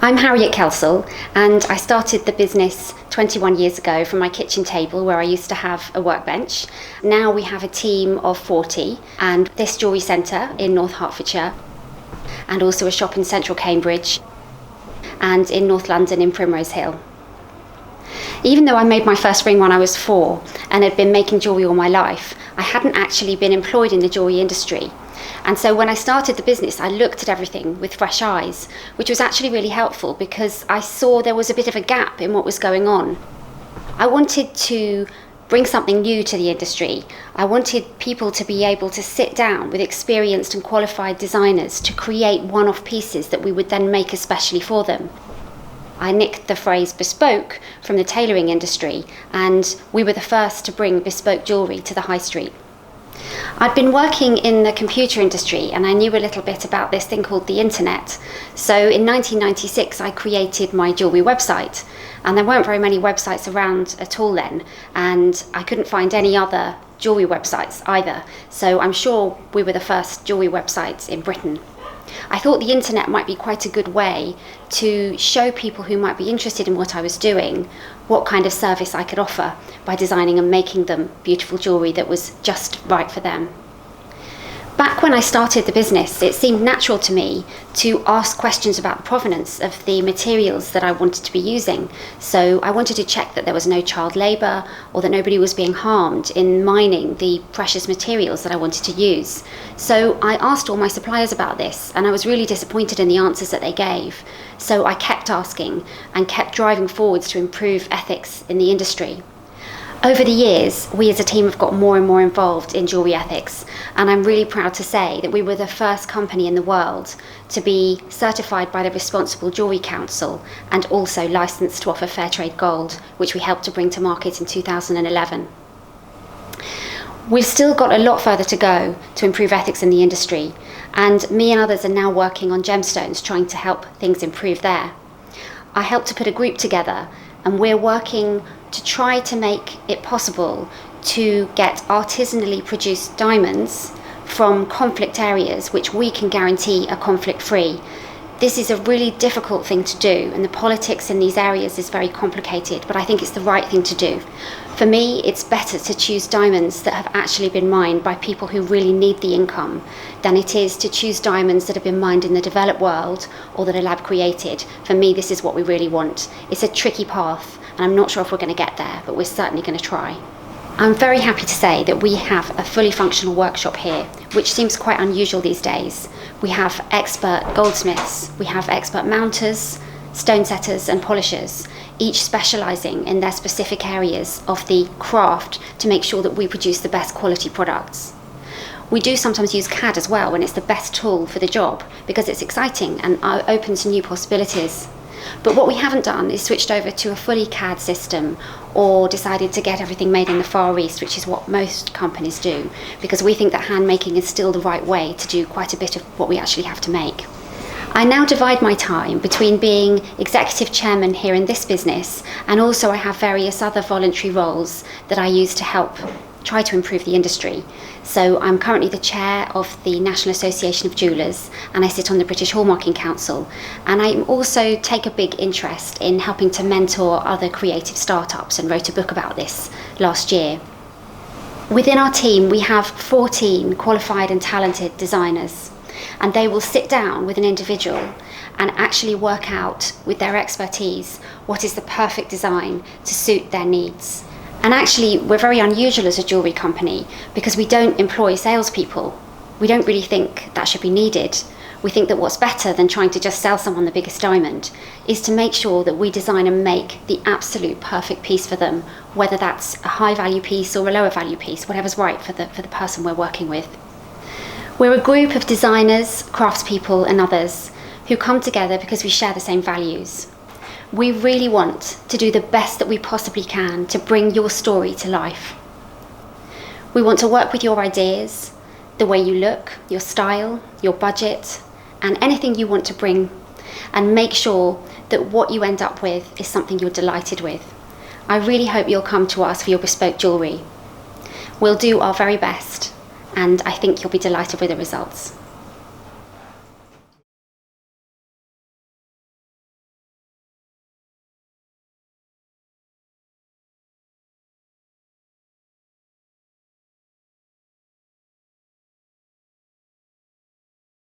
I'm Harriet Kelsall, and I started the business 21 years ago from my kitchen table where I used to have a workbench. Now we have a team of 40 and this jewellery centre in North Hertfordshire, and also a shop in central Cambridge and in North London in Primrose Hill. Even though I made my first ring when I was 4 and had been making jewellery all my life, I hadn't actually been employed in the jewellery industry. And so when I started the business, I looked at everything with fresh eyes, which was actually really helpful because I saw there was a bit of a gap in what was going on. I wanted to bring something new to the industry. I wanted people to be able to sit down with experienced and qualified designers to create one-off pieces that we would then make especially for them. I nicked the phrase bespoke from the tailoring industry, and we were the first to bring bespoke jewellery to the high street. I'd been working in the computer industry and I knew a little bit about this thing called the internet. So in 1996 I created my jewellery website, and there weren't very many websites around at all then, and I couldn't find any other jewellery websites either, so I'm sure we were the first jewellery websites in Britain. I thought the internet might be quite a good way to show people who might be interested in what I was doing what kind of service I could offer by designing and making them beautiful jewellery that was just right for them. Back when I started the business, it seemed natural to me to ask questions about the provenance of the materials that I wanted to be using. So I wanted to check that there was no child labour or that nobody was being harmed in mining the precious materials that I wanted to use. So I asked all my suppliers about this, and I was really disappointed in the answers that they gave. So I kept asking and kept driving forwards to improve ethics in the industry. Over the years, we as a team have got more and more involved in jewellery ethics, and I'm really proud to say that we were the first company in the world to be certified by the Responsible Jewellery Council and also licensed to offer fair trade gold, which we helped to bring to market in 2011. We've still got a lot further to go to improve ethics in the industry, and me and others are now working on gemstones, trying to help things improve there. I helped to put a group together, and we're working to try to make it possible to get artisanally produced diamonds from conflict areas which we can guarantee are conflict-free. This is a really difficult thing to do, and the politics in these areas is very complicated, but I think it's the right thing to do. For me, it's better to choose diamonds that have actually been mined by people who really need the income than it is to choose diamonds that have been mined in the developed world or that are lab created. For me, this is what we really want. It's a tricky path, and I'm not sure if we're going to get there, but we're certainly going to try. I'm very happy to say that we have a fully functional workshop here, which seems quite unusual these days. We have expert goldsmiths, we have expert mounters, stone setters and polishers, each specialising in their specific areas of the craft to make sure that we produce the best quality products. We do sometimes use CAD as well when it's the best tool for the job because it's exciting and opens new possibilities. But what we haven't done is switched over to a fully CAD system or decided to get everything made in the Far East, which is what most companies do, because we think that handmaking is still the right way to do quite a bit of what we actually have to make. I now divide my time between being executive chairman here in this business, and also I have various other voluntary roles that I use to help try to improve the industry. So I'm currently the chair of the National Association of Jewellers, and I sit on the British Hallmarking Council, and I also take a big interest in helping to mentor other creative startups and wrote a book about this last year. Within our team we have 14 qualified and talented designers, and they will sit down with an individual and actually work out with their expertise what is the perfect design to suit their needs. And actually, we're very unusual as a jewellery company because we don't employ salespeople. We don't really think that should be needed. We think that what's better than trying to just sell someone the biggest diamond is to make sure that we design and make the absolute perfect piece for them, whether that's a high value piece or a lower value piece, whatever's right for the person we're working with. We're a group of designers, craftspeople and others who come together because we share the same values. We really want to do the best that we possibly can to bring your story to life. We want to work with your ideas, the way you look, your style, your budget, and anything you want to bring, and make sure that what you end up with is something you're delighted with. I really hope you'll come to us for your bespoke jewellery. We'll do our very best, and I think you'll be delighted with the results.